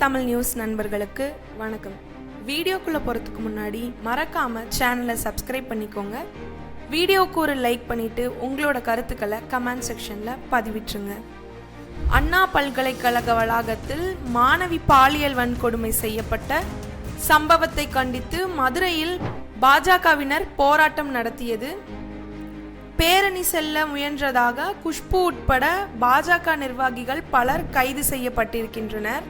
Tamil news நண்பர்களுக்கு வணக்கம். வீடியோக்குள்ளே போகிறதுக்கு முன்னாடி மறக்காமல் சேனலை சப்ஸ்கிரைப் பண்ணிக்கோங்க. வீடியோவுக்கு ஒரு லைக் பண்ணிவிட்டு உங்களோட கருத்துக்களை கமெண்ட் செக்ஷனில் பதிவிட்டுருங்க. அண்ணா பல்கலைக்கழக வளாகத்தில் மாணவி பாலியல் வன்கொடுமை செய்யப்பட்ட சம்பவத்தை கண்டித்து மதுரையில் பாஜகவினர் போராட்டம் நடத்தியது. பேரணி செல்ல முயன்றதாக குஷ்பு உட்பட பாஜக நிர்வாகிகள் பலர் கைது செய்யப்பட்டிருக்கின்றனர்.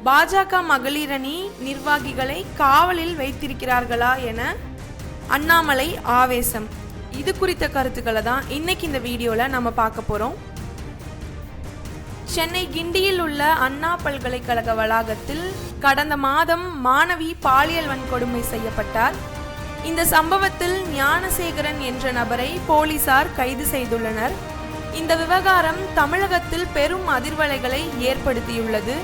பாஜக மகளிரணி நிர்வாகிகளை காவலில் வைத்திருக்கிறார்களா என அண்ணாமலை ஆவேசம். இது குறித்த கருத்துக்களை தான் இன்னைக்கு இந்த வீடியோவில் நம்ம பார்க்க போகிறோம். சென்னை கிண்டியில் உள்ள அண்ணா பல்கலைக்கழக வளாகத்தில் கடந்த மாதம் மாணவி பாலியல் வன்கொடுமை செய்யப்பட்டார். இந்த சம்பவத்தில் ஞானசேகரன் என்ற நபரை போலீசார் கைது செய்துள்ளனர். இந்த விவகாரம் தமிழகத்தில் பெரும் அதிர்வலைகளை ஏற்படுத்தியுள்ளது.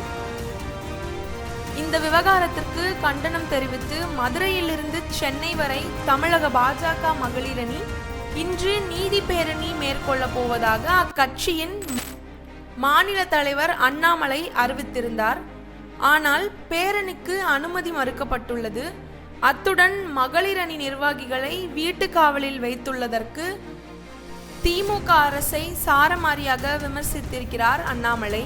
இந்த விவகாரத்திற்கு கண்டனம் தெரிவித்து மதுரையிலிருந்து சென்னை வரை தமிழக பாஜக மகளிரணி இன்று நீதி பேரணி மேற்கொள்ள போவதாக அக்கட்சியின் மாநில தலைவர் அண்ணாமலை அறிவித்திருந்தார். ஆனால் பேரணிக்கு அனுமதி மறுக்கப்பட்டுள்ளது. அத்துடன் மகளிரணி நிர்வாகிகளை வீட்டு காவலில் வைத்துள்ளதற்கு திமுக அரசை சாரமாரியாக விமர்சித்திருக்கிறார் அண்ணாமலை.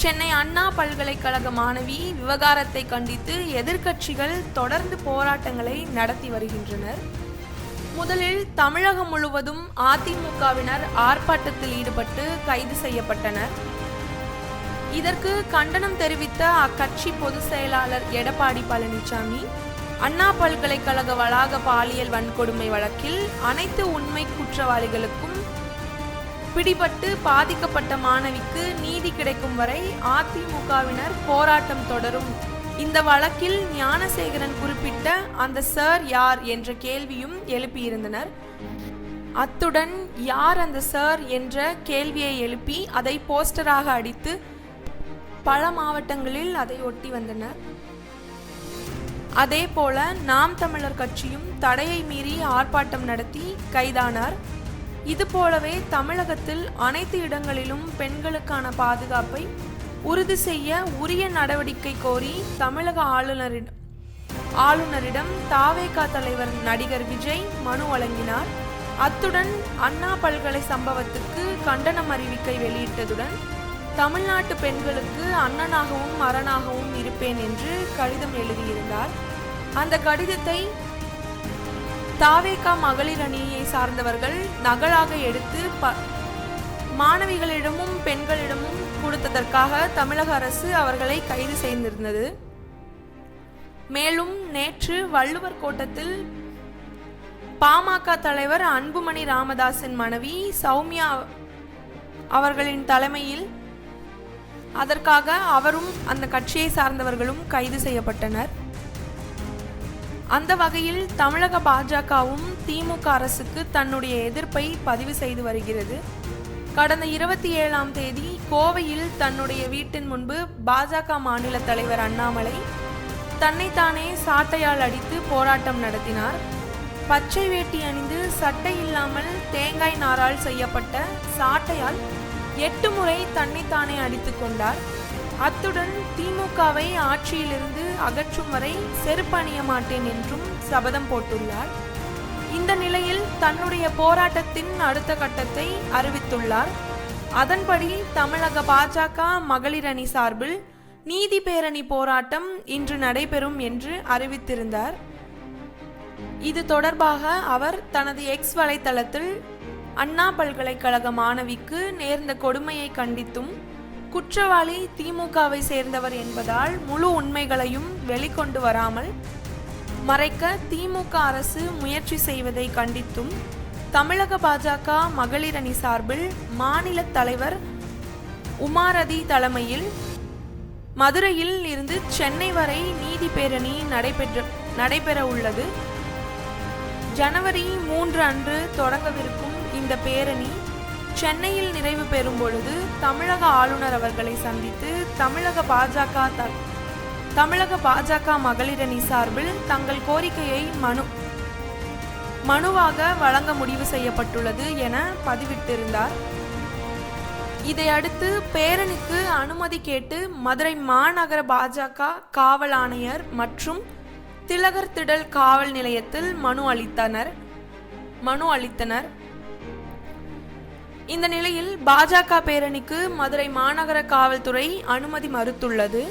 சென்னை அண்ணா பல்கலைக்கழக மாணவி விவகாரத்தை கண்டித்து எதிர்க்கட்சிகள் தொடர்ந்து போராட்டங்களை நடத்தி வருகின்றனர். முதலில் தமிழகம் முழுவதும் அதிமுகவினர் ஆர்ப்பாட்டத்தில் ஈடுபட்டு கைது செய்யப்பட்டனர். இதற்கு கண்டனம் தெரிவித்த அக்கட்சி பொதுச் செயலாளர் எடப்பாடி பழனிசாமி அண்ணா பல்கலைக்கழக வளாக பாலியல் வன்கொடுமை வழக்கில் அனைத்து உண்மை குற்றவாளிகளுக்கும் பிடிபட்டு பாதிக்கப்பட்ட மாணவிக்கு நீதி கிடைக்கும் வரை அதிமுகவினர் போராட்டம் தொடரும். இந்த வழக்கில் ஞானசேகரன் குறிப்பிட்ட அந்த சார் யார் என்ற கேள்வியும் எழுப்பியிருந்தனர். அத்துடன் யார் அந்த சார் என்ற கேள்வியை எழுப்பி அதை போஸ்டராக அடித்து பல மாவட்டங்களில் அதை ஒட்டி வந்தனர். அதே போல நாம் தமிழர் கட்சியும் தடையை மீறி ஆர்ப்பாட்டம் நடத்தி கைதானார். இது போலவே தமிழகத்தில் அனைத்து இடங்களிலும் பெண்களுக்கான பாதுகாப்பை உறுதி செய்ய உரிய நடவடிக்கை கோரி தமிழக ஆளுநரிடம் தாவேகா தலைவர் நடிகர் விஜய் மனு வழங்கினார். அத்துடன் அண்ணா பல்கலை சம்பவத்துக்கு கண்டனம் அறிவிக்கை வெளியிட்டதுடன் தமிழ்நாட்டு பெண்களுக்கு அண்ணனாகவும் அரணாகவும் இருப்பேன் என்று கடிதம் எழுதியிருந்தார். அந்த கடிதத்தை தாவேகா மகளிர் அணியை சார்ந்தவர்கள் நகலாக எடுத்து மாணவிகளிடமும் பெண்களிடமும் கொடுத்ததற்காக தமிழக அரசு அவர்களை கைது செய்திருந்தது. மேலும் நேற்று வள்ளுவர் கோட்டத்தில் பாமக தலைவர் அன்புமணி ராமதாஸின் மனைவி சௌமியா அவர்களின் தலைமையில் அதற்காக அவரும் அந்த கட்சியை சார்ந்தவர்களும் கைது செய்யப்பட்டனர். அந்த வகையில் தமிழக பாஜகவும் திமுக அரசுக்கு தன்னுடைய எதிர்ப்பை பதிவு செய்து வருகிறது. கடந்த 27ஆம் தேதி கோவையில் தன்னுடைய வீட்டின் முன்பு பாஜக மாநில தலைவர் அண்ணாமலை தன்னைத்தானே சாட்டையால் அடித்து போராட்டம் நடத்தினார். பச்சை வேட்டி அணிந்து சட்டை இல்லாமல் தேங்காய் நாரால் செய்யப்பட்ட சாட்டையால் 8 முறை தன்னைத்தானே அடித்து கொண்டார். அத்துடன் திமுகவை ஆட்சியிலிருந்து அகற்றும் வரை செருப்பு அணிய மாட்டேன் என்றும் சபதம் போட்டுள்ளார். இந்த நிலையில் தன்னுடைய போராட்டத்தின் அடுத்த கட்டத்தை அறிவித்துள்ளார். அதன்படி தமிழக பாஜக மகளிர் அணி சார்பில் நீதி பேரணி போராட்டம் இன்று நடைபெறும் என்று அறிவித்திருந்தார். இது தொடர்பாக அவர் தனது எக்ஸ் வலைத்தளத்தில் அண்ணா பல்கலைக்கழக மாணவிக்கு நேர்ந்த கொடுமையை கண்டித்தும் குற்றவாளி திமுகவை சேர்ந்தவர் என்பதால் முழு உண்மைகளையும் வெளிக்கொண்டு வராமல் மறைக்க திமுக அரசு முயற்சி செய்வதை கண்டித்தும் தமிழக பாஜக மகளிர் அணி சார்பில் மாநில தலைவர் உமாரதி தலைமையில் மதுரையில் இருந்து சென்னை வரை நீதி பேரணி நடைபெற உள்ளது. ஜனவரி 3 அன்று தொடங்கவிருக்கும் இந்த பேரணி சென்னையில் நிறைவு பெறும் பொழுது தமிழக ஆளுநர் அவர்களை சந்தித்து தமிழக பாஜக மகளிரணி சார்பில் தங்கள் கோரிக்கையை மனுவாக வழங்க முடிவு செய்யப்பட்டுள்ளது என பதிவிட்டிருந்தார். இதையடுத்து பேரணிக்கு அனுமதி கேட்டு மதுரை மாநகர பாஜக காவல் ஆணையர் மற்றும் திலகர் திடல் காவல் நிலையத்தில் மனு அளித்தனர். இந்த நிலையில் பாஜக பேரணிக்கு மதுரை மாநகர காவல்துறை அனுமதி மறுத்துள்ளது.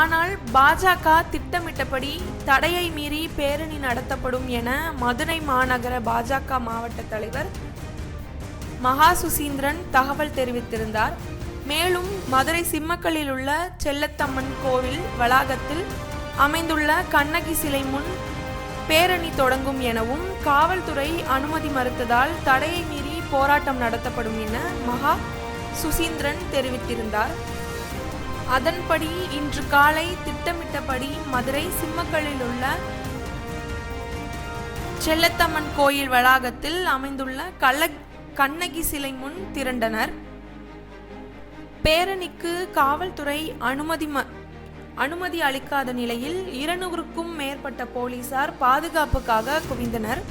ஆனால் பாஜக திட்டமிட்டபடி தடையை மீறி பேரணி நடத்தப்படும் என மதுரை மாநகர பாஜக மாவட்ட தலைவர் மகா சுசீந்திரன் தகவல் தெரிவித்திருந்தார். மேலும் மதுரை சிம்மக்கல்லில் உள்ள செல்லத்தம்மன் கோவில் வளாகத்தில் அமைந்துள்ள கண்ணகி சிலை முன் பேரணி தொடங்கும் எனவும் காவல்துறை அனுமதி மறுத்ததால் தடையை மீறி போராட்டம் நடத்தப்படும் என மகா சுசீந்திரன் தெரிவித்திருந்தார். அதன்படி இன்று காலை திட்டமிட்டபடி மதுரை சிம்மக்கல்லில் உள்ள செல்லத்தம்மன் கோயில் வளாகத்தில் அமைந்துள்ள கண்ணகி சிலை முன் திரண்டனர். பேரணிக்கு காவல்துறை அனுமதி அளிக்காத நிலையில் 200க்கும் மேற்பட்ட போலீசார் பாதுகாப்புக்காக குவிந்தனர்.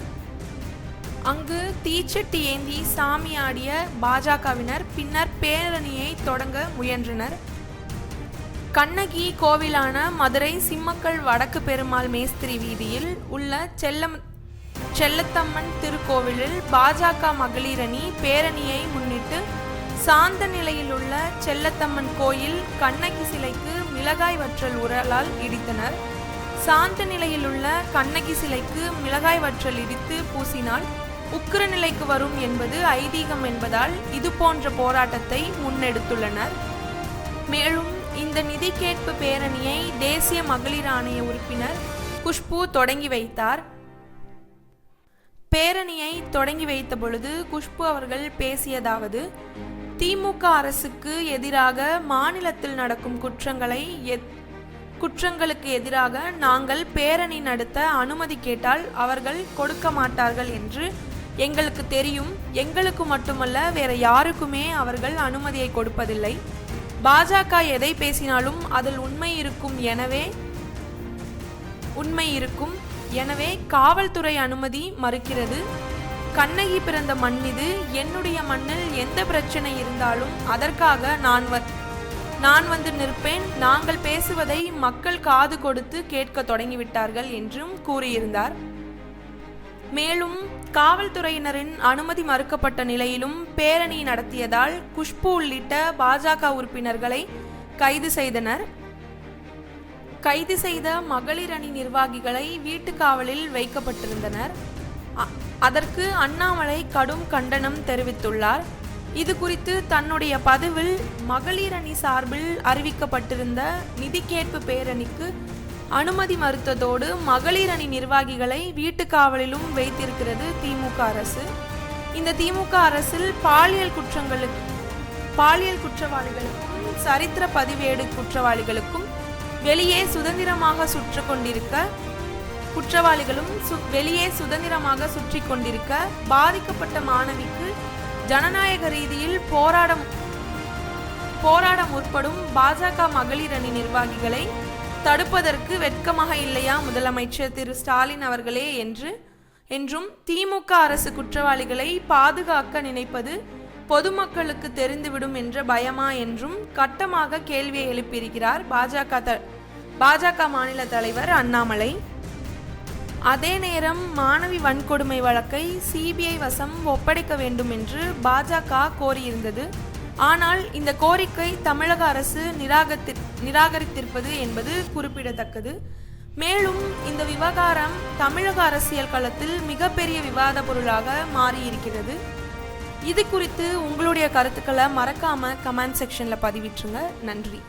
அங்கு தீச்சட்டி ஏந்தி சாமி ஆடிய பாஜகவினர் பின்னர் பேரணியை தொடங்க முயன்றனர். கண்ணகி கோவிலான மதுரை சிம்மக்கல் வடக்கு பெருமாள் மேஸ்திரி வீதியில் உள்ள செல்லத்தம்மன் திருக்கோவிலில் பாஜக மகளிர் அணி பேரணியை முன்னிட்டு சாந்த நிலையில் உள்ள செல்லத்தம்மன் கோயில் கண்ணகி சிலைக்கு மிளகாய் வற்றல் உரலால் இடித்தனர். சாந்த நிலையில் உள்ள கண்ணகி சிலைக்கு மிளகாய் வற்றல் இடித்து பூசினால் உக்கிர நிலைக்கு வரும் என்பது ஐதீகம் என்பதால் இது போன்ற போராட்டத்தை முன்னெடுத்துள்ளனர். மேலும் இந்த நிதி கேட்பு பேரணியை தேசிய மகளிர் ஆணைய உறுப்பினர் குஷ்பு தொடங்கி வைத்தார். பேரணியை தொடங்கி வைத்த பொழுது குஷ்பு அவர்கள் பேசியதாவது: திமுக அரசுக்கு எதிராக மாநிலத்தில் நடக்கும் குற்றங்களுக்கு எதிராக நாங்கள் பேரணி நடத்த அனுமதி கேட்டால் அவர்கள் கொடுக்க மாட்டார்கள் என்று எங்களுக்கு தெரியும். எங்களுக்கு மட்டுமல்ல, வேற யாருக்குமே அவர்கள் அனுமதியை கொடுப்பதில்லை. பாஜக எதை பேசினாலும் அதில் உண்மை இருக்கும். எனவே காவல்துறை அனுமதி மறுக்கிறது. கண்ணகி பிறந்த மண் இது. என்னுடைய மண்ணில் எந்த பிரச்சனை இருந்தாலும் அதற்காக நான் வந்து நிற்பேன். நாங்கள் பேசுவதை மக்கள் காது கொடுத்து கேட்க தொடங்கிவிட்டார்கள் என்றும் கூறியிருந்தார். மேலும் காவல்துறையினரின் அனுமதி மறுக்கப்பட்ட நிலையிலும் பேரணி நடத்தியதால் குஷ்பு உள்ளிட்ட பாஜக உறுப்பினர்களை கைது செய்தனர். கைது செய்த மகளிர் அணி நிர்வாகிகளை வீட்டு காவலில் வைக்கப்பட்டிருந்தனர். அதற்கு அண்ணாமலை கடும் கண்டனம் தெரிவித்துள்ளார். இது குறித்து தன்னுடைய பதிவில் மகளிர் அணி சார்பில் அறிவிக்கப்பட்டிருந்த நிதி கேட்பு பேரணிக்கு அனுமதி மறுத்ததோடு மகளிர் அணி நிர்வாகிகளை வீட்டு காவலிலும் வைத்திருக்கிறது திமுக அரசு. இந்த திமுக அரசில் பாலியல் குற்றவாளிகளுக்கும் சரித்திர பதிவேடு குற்றவாளிகளுக்கும் வெளியே சுதந்திரமாக சுற்றி கொண்டிருக்க பாதிக்கப்பட்ட மாணவிக்கு ஜனநாயக ரீதியில் போராட முற்படும் பாஜக மகளிர் அணி நிர்வாகிகளை தடுப்பதற்கு வெட்கமாக இல்லையா முதலமைச்சர் திரு ஸ்டாலின் அவர்களே என்றும் திமுக அரசு குற்றவாளிகளை பாதுகாக்க நினைப்பது பொதுமக்களுக்கு தெரிந்துவிடும் என்ற பயமா என்றும் கட்டமாக கேள்வியை எழுப்பியிருக்கிறார் பாஜக மாநில தலைவர் அண்ணாமலை. அதே நேரம் மாணவி வன்கொடுமை வழக்கை சிபிஐ வசம் ஒப்படைக்க வேண்டும் என்று பாஜக கோரியிருந்தது. ஆனால் இந்த கோரிக்கை தமிழக அரசு நிராகரித்திருப்பது என்பது குறிப்பிடத்தக்கது. மேலும் இந்த விவகாரம் தமிழக அரசியல் களத்தில் மிகப்பெரிய விவாத பொருளாக மாறியிருக்கிறது. இது குறித்து உங்களுடைய கருத்துக்களை மறக்காம கமெண்ட் செக்ஷன்ல பதிவிட்டுருங்க. நன்றி.